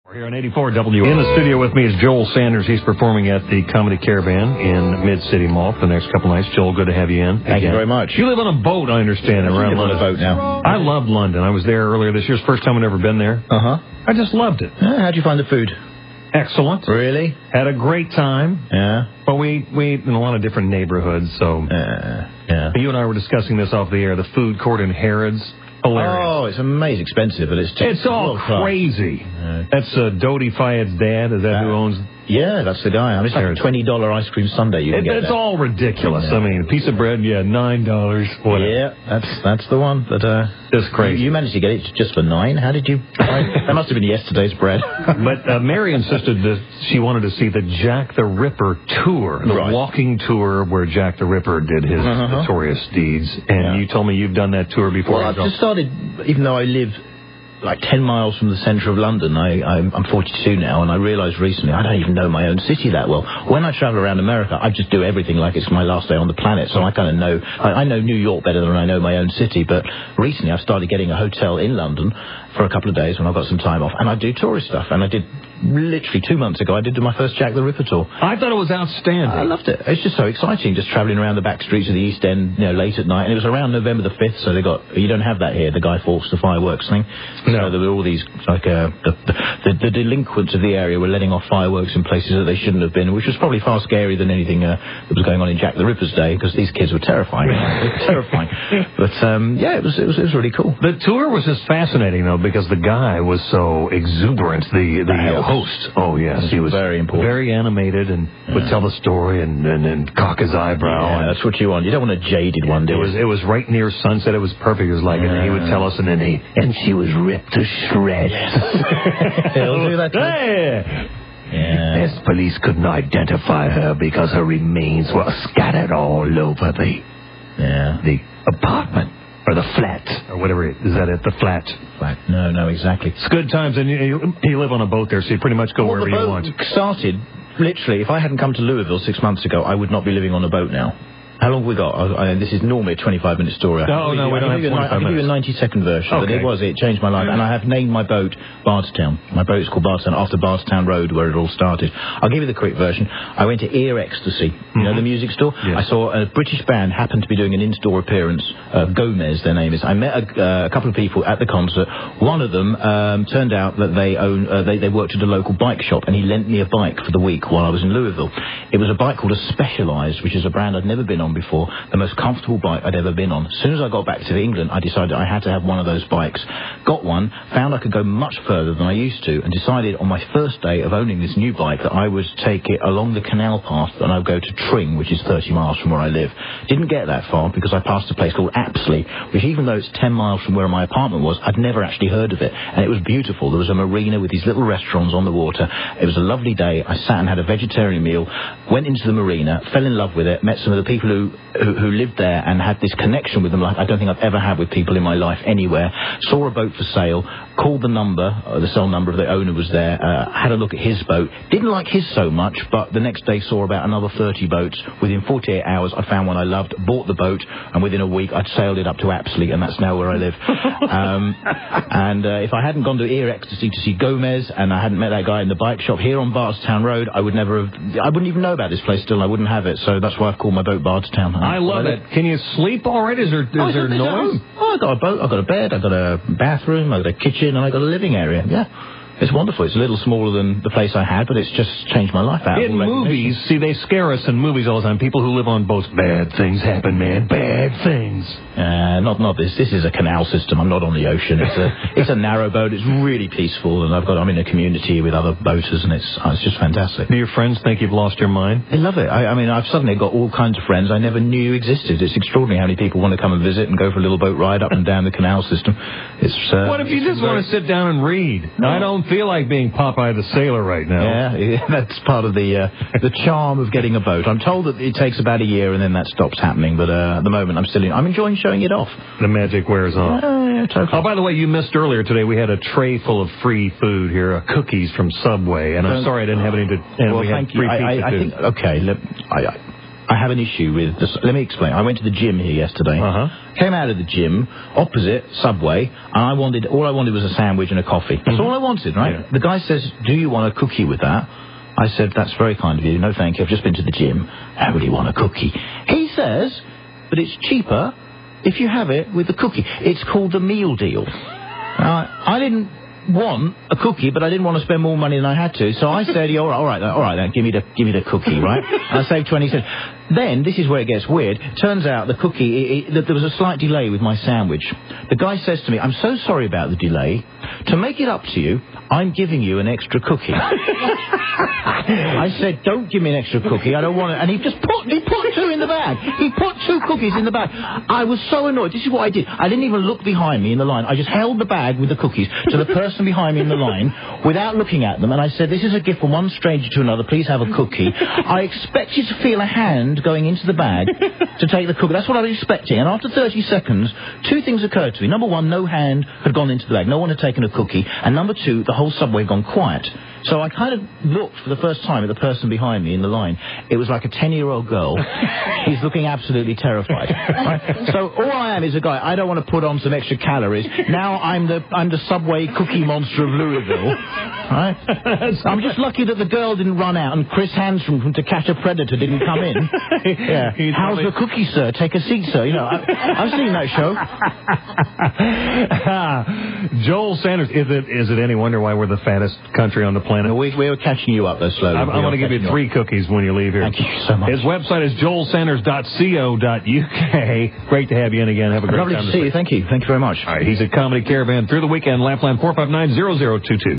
We're here on 84 W. In the studio with me is Joel Sanders. He's performing at the Comedy Caravan in Mid-City Mall for the next couple nights. Joel, good to have you in. Thank you very much. You live on a boat, I understand, around London. I live on a boat now. I love London. I was there earlier this year. It's the first time I'd ever been there. Uh-huh. I just loved it. How'd you find the food? Excellent. Really? Had a great time. Yeah. But we ate in a lot of different neighborhoods, so... Yeah. You and I were discussing this off the air. The food court in Harrods. Hilarious. Oh, it's amazing expensive, but it's all crazy. That's Dodie Fayed's dad. Is that who owns? Yeah, that's the guy. I mean, it's like a $20 ice cream sundae you can get. It's all ridiculous. Yeah. I mean, a piece of bread, $9. Whatever. Yeah, that's the one. But just crazy. You managed to get it just for $9. How did you? That must have been yesterday's bread. But Mary insisted that she wanted to see the Jack the Ripper tour, the walking tour where Jack the Ripper did his notorious deeds. And you told me you've done that tour before. Well, I've just started, even though I live like 10 miles from the centre of London. I'm 42 now, and I realised recently I don't even know my own city that well. When I travel around America, I just do everything like it's my last day on the planet, so I kind of know... I know New York better than I know my own city, but recently I've started getting a hotel in London for a couple of days when I've got some time off, and I do tourist stuff, and I did... Literally 2 months ago, I did my first Jack the Ripper tour. I thought it was outstanding. I loved it. It's just so exciting, just travelling around the back streets of the East End, late at night. And it was around November the 5th, so you don't have that here, the Guy Fawkes, the fireworks thing. No. So there were all these, like, the delinquents of the area were letting off fireworks in places that they shouldn't have been, which was probably far scarier than anything that was going on in Jack the Ripper's day, because these kids were terrifying. Terrifying. But, yeah, it was really cool. The tour was just fascinating, though, because the guy was so exuberant, the host. Oh, yes. He was very important. Very animated and would tell the story and cock his eyebrow. Yeah, that's what you want. You don't want a jaded one, do you? It was right near sunset. It was perfect. It was like, and he would tell us, and she was ripped to shreds. He'll do that too. Yeah. As police couldn't identify her because her remains were scattered all over the apartment. Or the flat, or whatever. Is that it? The flat? Flat. No, exactly. It's good times, and you live on a boat there, so you pretty much go wherever you want. The boat started, literally, if I hadn't come to Louisville 6 months ago, I would not be living on a boat now. How long have we got? This is normally a 25-minute story. No, we don't have 25 minutes. I'll give you a 90-second version, but it changed my life. And I have named my boat Bardstown. My boat is called Bardstown after Bardstown Road, where it all started. I'll give you the quick version. I went to Ear Ecstasy, you know the music store? Yes. I saw a British band happened to be doing an in-store appearance, Gomez, their name is. I met a couple of people at the concert. One of them turned out that they worked at a local bike shop, and he lent me a bike for the week while I was in Louisville. It was a bike called a Specialized, which is a brand I'd never been on before, the most comfortable bike I'd ever been on. As soon as I got back to England, I decided I had to have one of those bikes. Got one, found I could go much further than I used to, and decided on my first day of owning this new bike that I would take it along the canal path and I would go to Tring, which is 30 miles from where I live. Didn't get that far because I passed a place called Apsley, which even though it's 10 miles from where my apartment was, I'd never actually heard of it. And it was beautiful. There was a marina with these little restaurants on the water. It was a lovely day. I sat and had a vegetarian meal, went into the marina, fell in love with it, met some of the people who lived there and had this connection with them like I don't think I've ever had with people in my life anywhere. Saw a boat for sale, called the number, the cell number of the owner was there, had a look at his boat. Didn't like his so much, but the next day saw about another 30 boats. Within 48 hours, I found one I loved, bought the boat, and within a week, I'd sailed it up to Apsley, and that's now where I live. And if I hadn't gone to Ear Ecstasy to see Gomez, and I hadn't met that guy in the bike shop here on Bardstown Road, I wouldn't even know about this place still. I wouldn't have it, so that's why I've called my boat Bardstown. I love it. Can you sleep all right? Is there noise? Oh, I got a boat, I got a bed, I got a bathroom, I got a kitchen, and I got a living area. Yeah. It's wonderful. It's a little smaller than the place I had, but it's just changed my life out. In movies, see, they scare us in movies all the time. People who live on boats, bad things happen, man. Bad things. Not this. This is a canal system. I'm not on the ocean. It's a narrow boat. It's really peaceful, and I'm in a community with other boaters, and it's just fantastic. Do your friends think you've lost your mind? They love it. I mean, I've suddenly got all kinds of friends I never knew existed. It's extraordinary how many people want to come and visit and go for a little boat ride up and down the canal system. What if you just want to sit down and read? No. I don't feel like being Popeye the Sailor right now. Yeah, that's part of the charm of getting a boat. I'm told that it takes about a year and then that stops happening, but at the moment I'm enjoying showing it off. The magic wears off. Yeah, totally. Oh, by the way, you missed earlier today. We had a tray full of free food here, cookies from Subway, and I'm sorry I didn't have any to... And well, we thank had free you. pizza I think, okay, I have an issue with this. Let me explain. I went to the gym here yesterday. Came out of the gym, opposite Subway, and all I wanted was a sandwich and a coffee. That's all I wanted, right? Yeah. The guy says, "Do you want a cookie with that?" I said, "That's very kind of you. No, thank you. I've just been to the gym. I really want a cookie." He says, "But it's cheaper if you have it with the cookie. It's called the meal deal." I didn't want a cookie, but I didn't want to spend more money than I had to, so I said, "Yeah, all right then, give me the cookie, right?" And I saved 20 cents. Then, this is where it gets weird, turns out the cookie, there was a slight delay with my sandwich. The guy says to me, "I'm so sorry about the delay. To make it up to you, I'm giving you an extra cookie." I said, "Don't give me an extra cookie, I don't want it." And he put two in the bag. He put 2 cookies in the bag. I was so annoyed. This is what I did. I didn't even look behind me in the line. I just held the bag with the cookies to the person behind me in the line without looking at them. And I said, "This is a gift from one stranger to another. Please have a cookie." I expect you to feel a hand going into the bag to take the cookie. That's what I was expecting. And after 30 seconds, 2 things occurred to me. Number 1, no hand had gone into the bag. No one had taken a cookie. And number 2, the whole Subway had gone quiet. So I kind of looked for the first time at the person behind me in the line. It was like a 10-year-old girl. He's looking absolutely terrified. Right? So all I am is a guy. I don't want to put on some extra calories. Now I'm the Subway cookie monster of Louisville. Right? I'm just lucky that the girl didn't run out and Chris Hansen from To Catch a Predator didn't come in. Yeah. How's the cookie, sir? Take a seat, sir. You know, I've seen that show. Joel Sanders. Is it any wonder why we're the fattest country on the planet? We were catching you up there slowly. I'm going to give you 3 cookies when you leave here. Thank you so much. His website is joelsanders.co.uk. Great to have you in again. Have a great time. Lovely to see you. Thank you. Thank you very much. All right, he's at Comedy Caravan through the weekend. Lapland 459-0022.